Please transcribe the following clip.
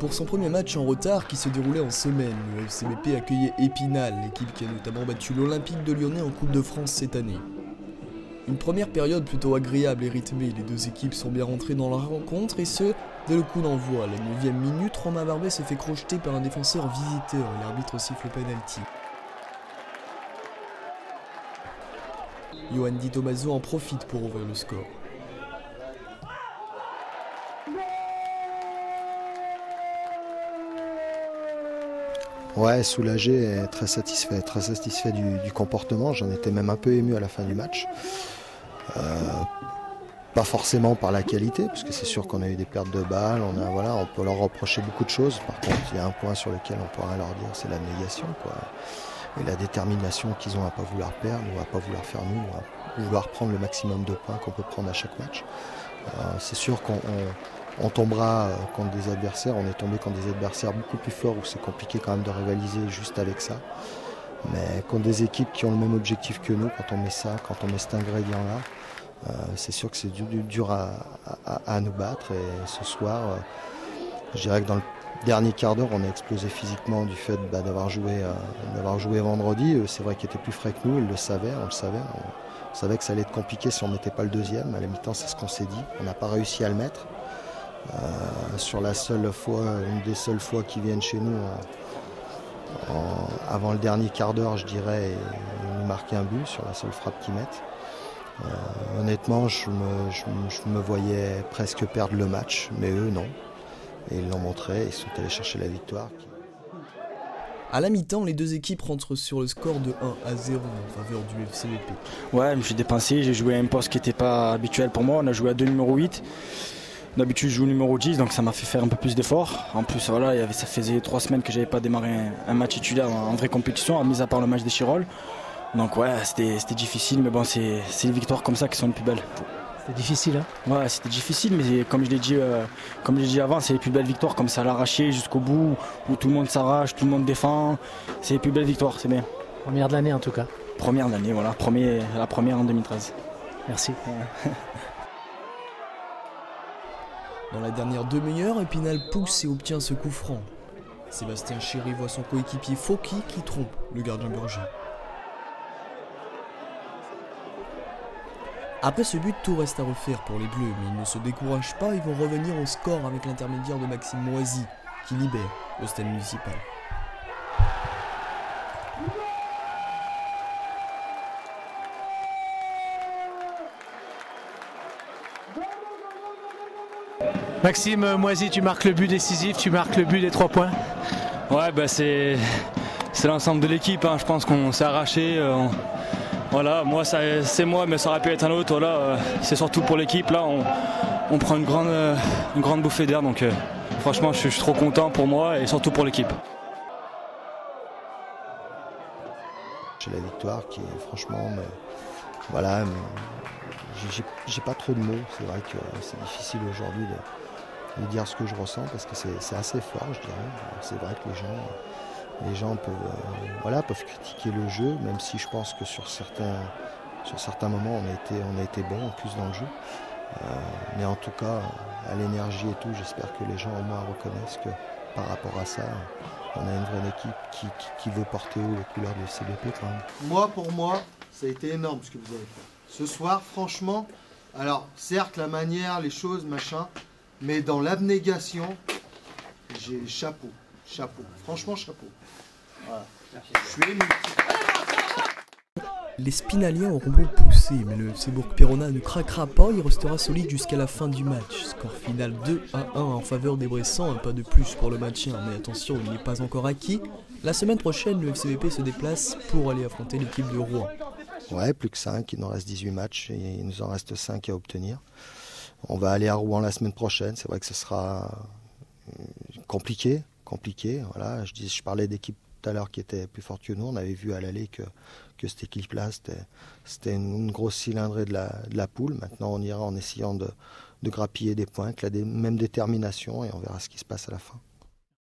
Pour son premier match en retard qui se déroulait en semaine, le FCBP accueillait Épinal, l'équipe qui a notamment battu l'Olympique de Lyonnais en Coupe de France cette année. Une première période plutôt agréable et rythmée, les deux équipes sont bien rentrées dans la rencontre et ce, dès le coup d'envoi. À la 9e minute, Romain Barbet se fait crocheter par un défenseur visiteur et l'arbitre siffle penalty. Yoann Di Tommaso en profite pour ouvrir le score. Ouais, soulagé et très satisfait du comportement. J'en étais même un peu ému à la fin du match. Pas forcément par la qualité, parce que c'est sûr qu'on a eu des pertes de balles, on peut leur reprocher beaucoup de choses. Par contre, il y a un point sur lequel on pourra leur dire, c'est l'abnégation, quoi. Et la détermination qu'ils ont à pas vouloir perdre, ou à pas vouloir faire nous, à vouloir prendre le maximum de points qu'on peut prendre à chaque match. C'est sûr qu'on tombera contre des adversaires, on est tombé contre des adversaires beaucoup plus forts où c'est compliqué quand même de rivaliser juste avec ça. Mais contre des équipes qui ont le même objectif que nous, quand on met cet ingrédient-là, c'est sûr que c'est dur à nous battre. Et ce soir, je dirais que dans le dernier quart d'heure, on a explosé physiquement du fait d'avoir joué vendredi. C'est vrai qu'ils étaient plus frais que nous, ils le savaient, on le savait. On savait que ça allait être compliqué si on ne mettait pas le deuxième. À la mi-temps, c'est ce qu'on s'est dit. On n'a pas réussi à le mettre. Sur la seule fois, une des seules fois qu'ils viennent chez nous, avant le dernier quart d'heure, je dirais, et nous marquer un but sur la seule frappe qu'ils mettent. Honnêtement, je me voyais presque perdre le match, mais eux non. Et ils l'ont montré, ils sont allés chercher la victoire. À la mi-temps, les deux équipes rentrent sur le score de 1-0 en faveur du FCBP. Ouais, je me suis dépensé, j'ai joué à un poste qui n'était pas habituel pour moi. On a joué à 2 numéro 8. D'habitude, je joue numéro 10, donc ça m'a fait faire un peu plus d'efforts. En plus, voilà, ça faisait 3 semaines que je n'avais pas démarré un match titulaire en vraie compétition, mis à part le match des Chirolles. Donc ouais, c'était difficile, mais bon, c'est les victoires comme ça qui sont les plus belles. C'était difficile, hein? Ouais, c'était difficile, mais comme je l'ai dit avant, c'est les plus belles victoires, comme ça à l'arraché jusqu'au bout, où tout le monde s'arrache, tout le monde défend. C'est les plus belles victoires, c'est bien. Première de l'année en tout cas. Première de l'année, voilà, la première en 2013. Merci. Dans la dernière demi-heure, Épinal pousse et obtient ce coup franc. Sébastien Chéry voit son coéquipier Fauqui qui trompe le gardien Burger. Après ce but, tout reste à refaire pour les Bleus, mais ils ne se découragent pas, ils vont revenir au score avec l'intermédiaire de Maxime Moisy, qui libère le stade municipal. Maxime Moisy, tu marques le but décisif, tu marques le but des 3 points. Ouais, c'est l'ensemble de l'équipe, hein. Je pense qu'on s'est arraché. Voilà, moi c'est moi, mais ça aurait pu être un autre. Voilà, c'est surtout pour l'équipe. Là, on prend une grande bouffée d'air. Donc franchement, je suis trop content pour moi et surtout pour l'équipe. J'ai la victoire qui est franchement, voilà, j'ai pas trop de mots. C'est vrai que c'est difficile aujourd'hui de dire ce que je ressens parce que c'est assez fort, je dirais. C'est vrai que les gens peuvent critiquer le jeu, même si je pense que sur certains moments on a été bon en plus dans le jeu. Mais en tout cas, à l'énergie et tout, j'espère que les gens au moins reconnaissent que par rapport à ça, on a une vraie équipe qui veut porter haut les couleurs du FCBP quand même. Pour moi, ça a été énorme ce que vous avez fait. Ce soir, franchement, alors certes la manière, les choses, machin, mais dans l'abnégation, j'ai chapeau. Franchement, chapeau. Voilà. Je suis ému. Les Spinaliens auront beau pousser, mais le FC Bourg-Péronat ne craquera pas, il restera solide jusqu'à la fin du match. Score final 2-1 en faveur des Bressans, un pas de plus pour le maintien, mais attention, il n'est pas encore acquis. La semaine prochaine, le FCBP se déplace pour aller affronter l'équipe de Rouen. Ouais, plus que 5, il nous reste 18 matchs et il nous en reste 5 à obtenir. On va aller à Rouen la semaine prochaine, c'est vrai que ce sera compliqué. Voilà. Je parlais d'équipe tout à l'heure qui était plus forte que nous, on avait vu à l'aller que cette équipe-là, c'était une grosse cylindrée de la poule. Maintenant, on ira en essayant de grappiller des points avec la même détermination et on verra ce qui se passe à la fin.